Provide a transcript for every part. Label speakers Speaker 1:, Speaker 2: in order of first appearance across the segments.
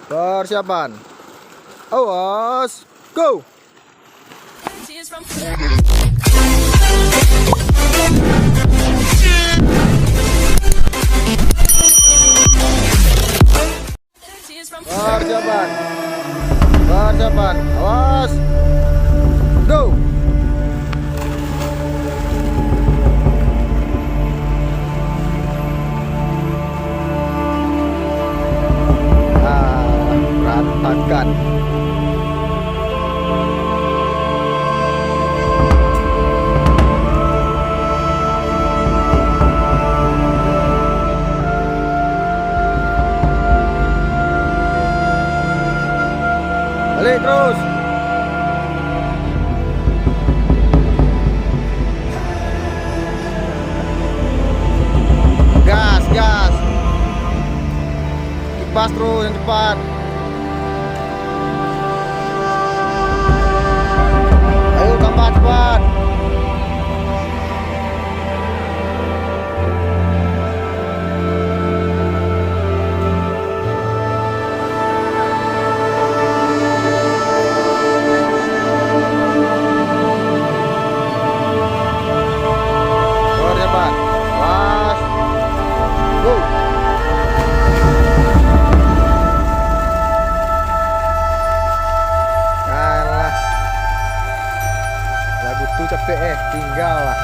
Speaker 1: Persiapan. Awas, go. Persiapan. Persiapan. Awas. Go. Berantakan. Balik terus. Gas, gas. Kipas terus yang cepat. Ayo tambah cepat. Capek tinggal lah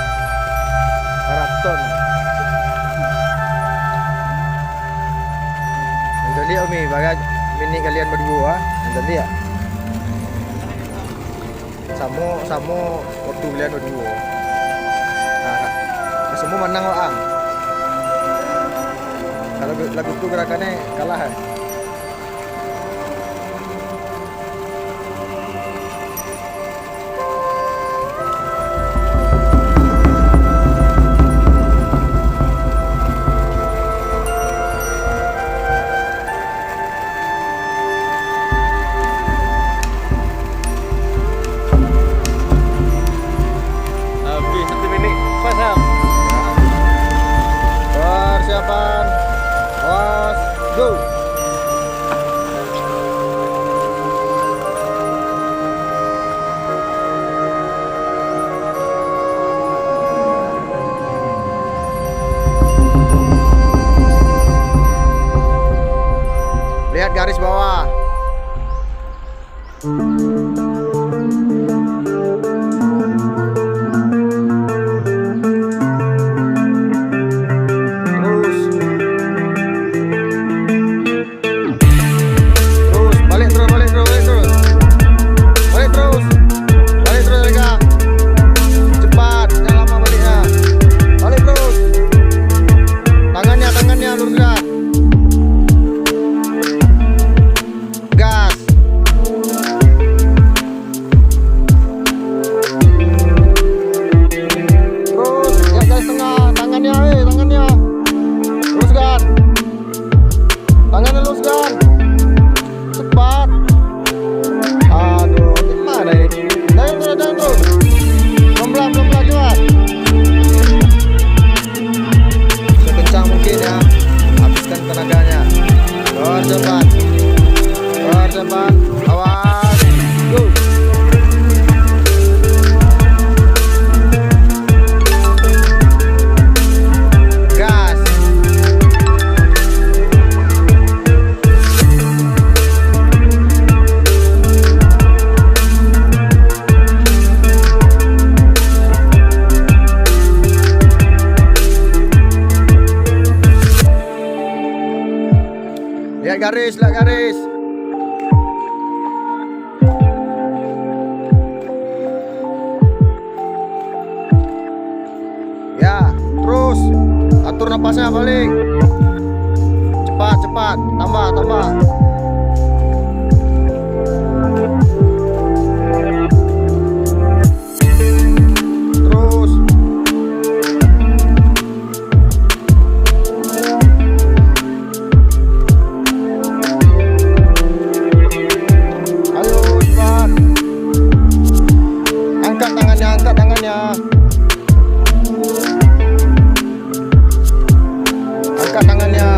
Speaker 1: maraton. Nanti lihat Umi, bagai mini kalian berdua. Nanti lihat. Samo waktu kalian berdua. Nah, semua menang lah. Kalau lagu itu gerakannya kalah. Persiapan, awas, go. Lihat garis bawah. Persiapan, awas, go. Gas. Lihat garis, lihat garis. Ya, terus atur napasnya balik. Cepat, cepat, tambah, tambah. Terus. Ayo, cepat. Angkat tangannya, angkat tangannya. Angkat tangannya.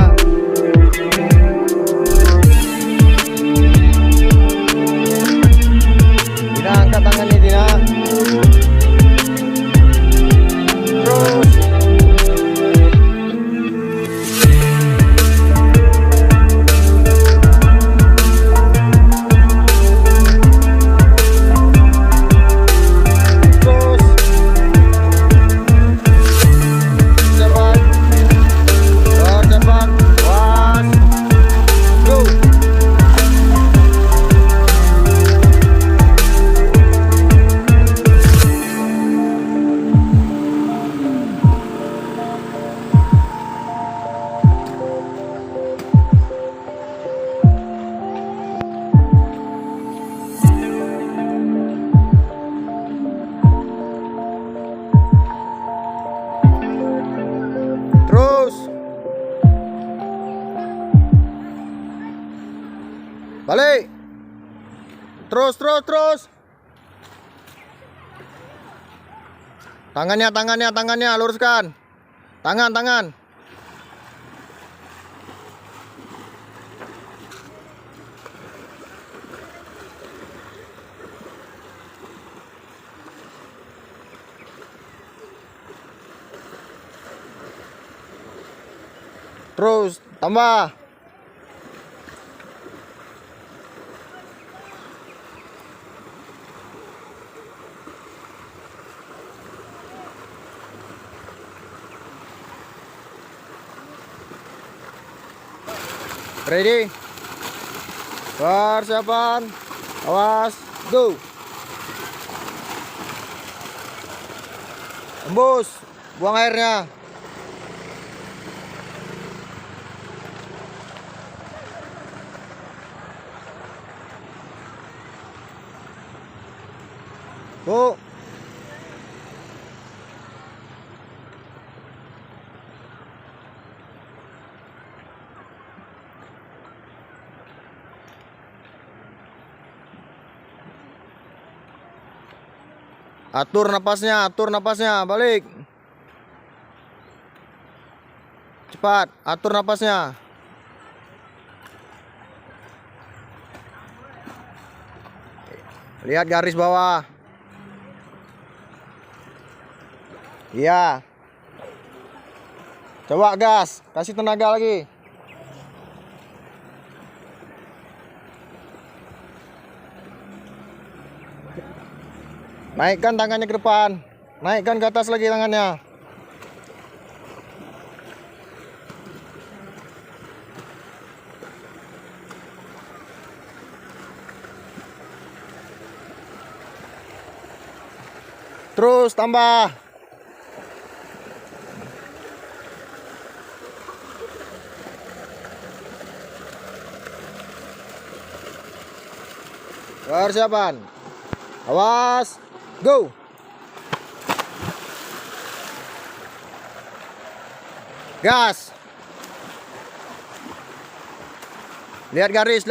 Speaker 1: Balik. Terus, terus, terus. Tangannya, luruskan. Tangan. Terus, tambah. Ready? Persiapan. Awas, go. Embus, buang airnya. Go. Atur napasnya, balik. Cepat, atur napasnya. Lihat garis bawah. Iya. Coba gas, kasih tenaga lagi. Naikkan tangannya ke depan. Naikkan ke atas lagi tangannya. Terus tambah. Persiapan. Awas. Go. Gas. Lihat garis.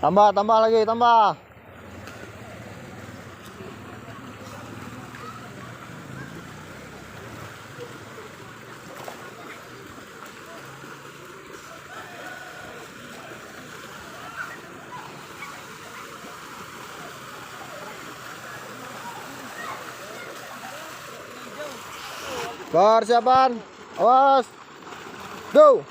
Speaker 1: Tambah lagi. Persiapan. Awas. Go.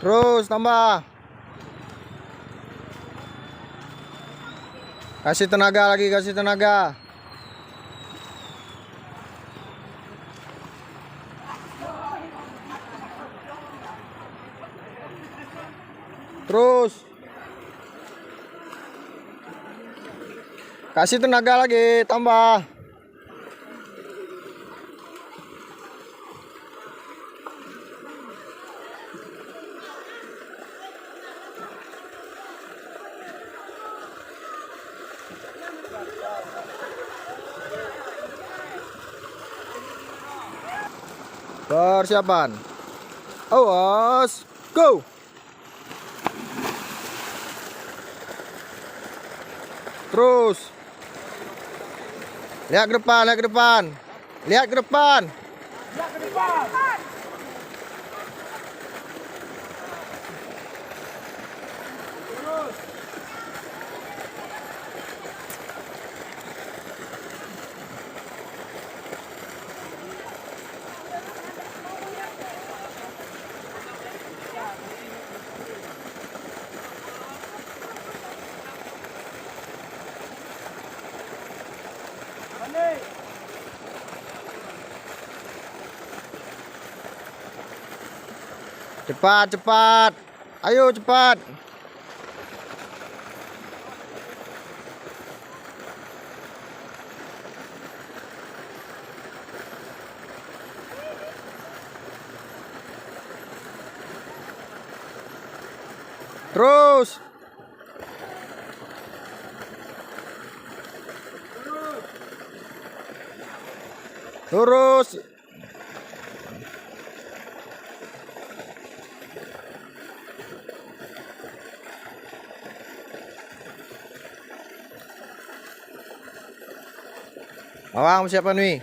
Speaker 1: Terus tambah. Kasih tenaga lagi, Terus. Kasih tenaga lagi, tambah. Persiapan. Awas. Go. Terus. Lihat ke depan, lihat ke depan. Lihat ke depan.
Speaker 2: Lihat ke depan. Terus. Balik.
Speaker 1: Cepat, cepat. Ayo cepat. Terus. Lurus. Awang siapa nih?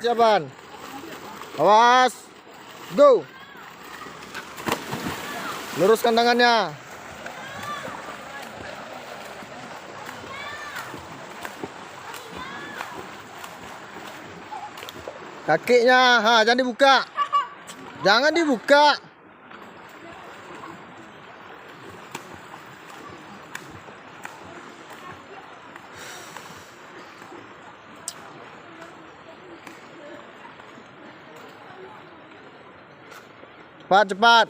Speaker 1: Siapaan? Awas. Go. Luruskan tangannya. Kakinya, jangan dibuka. Jangan dibuka. Cepat, cepat.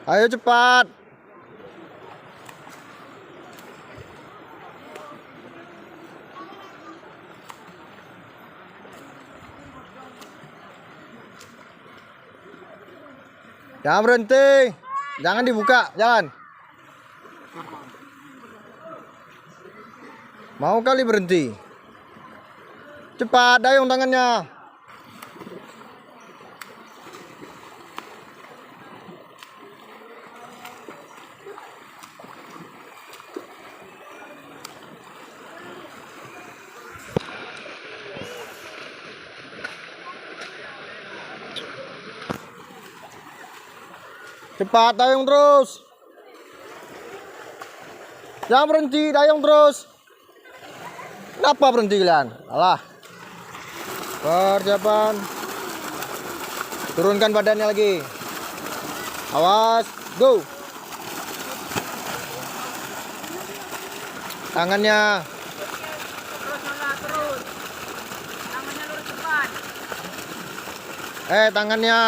Speaker 1: Ayo cepat. Jangan berhenti. Jangan dibuka, jangan. Mau kali berhenti. Cepat, dayung tangannya. Cepat, dayung terus. Jangan berhenti, dayung terus. Kenapa berhenti kalian? Alah. Persiapan. Turunkan badannya lagi. Awas, go. Tangannya.
Speaker 2: Terus malah terus. Tangannya lurus depan.
Speaker 1: Tangannya.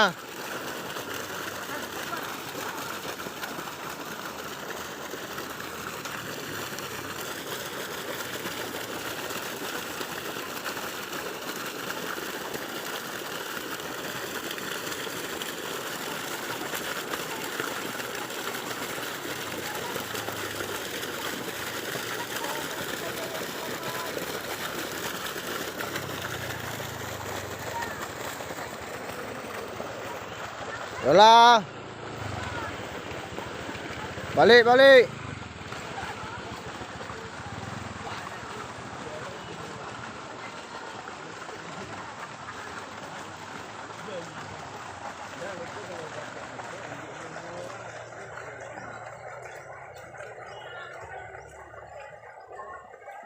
Speaker 1: Yolah. Balik, balik.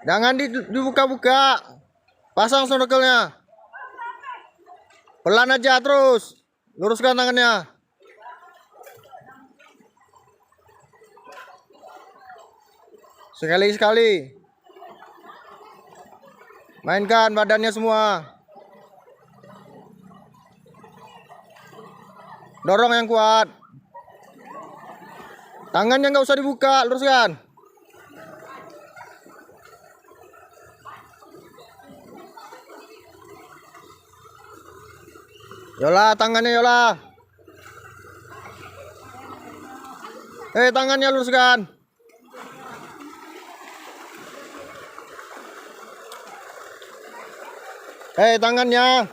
Speaker 1: Jangan dibuka-buka. Pasang snorkelnya. Pelan aja terus. Luruskan tangannya. Sekali-sekali. Mainkan badannya semua. Dorong yang kuat. Tangannya nggak usah dibuka, luruskan. Yola, tangannya Yola. Tangannya luruskan. Tangannya.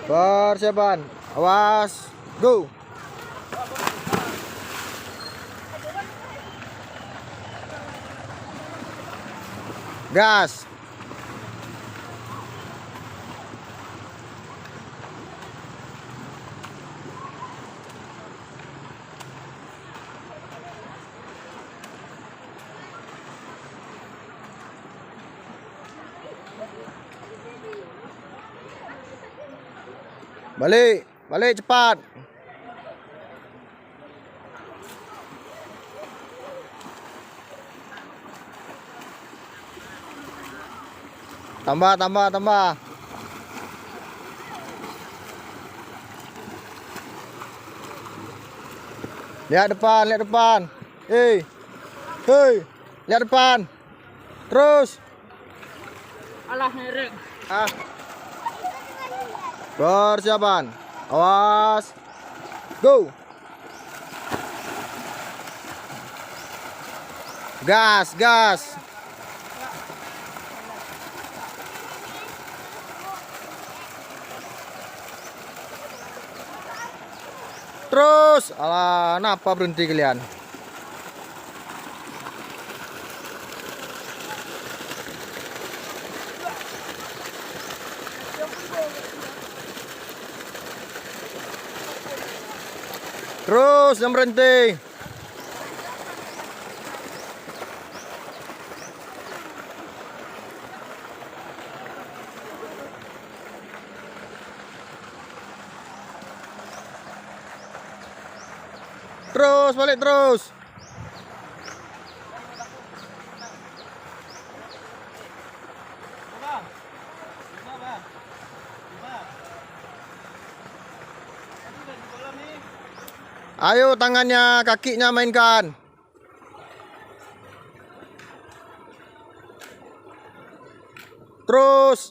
Speaker 1: Persiapan. Awas. Go. Gas. Balik, balik cepat. Tambah, tambah, tambah. Lihat depan, lihat depan. Hei, hei, lihat depan. Terus.
Speaker 2: Alah ngerek.
Speaker 1: Persiapan. Awas. Go. Gas, gas. Terus. Alah, kenapa berhenti kalian? Terus, jangan berhenti. Terus, balik terus. Ayo tangannya, kakinya mainkan. Terus.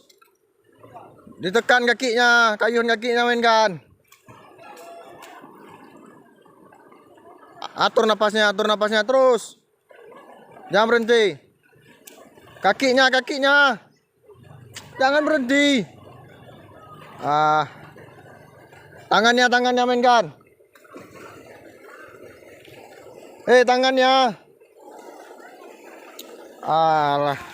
Speaker 1: Ditekan kakinya, kayun kakinya mainkan. Atur napasnya terus. Jangan berhenti. Kakinya, kakinya. Jangan berhenti. Tangannya mainkan. Tangannya. Alah.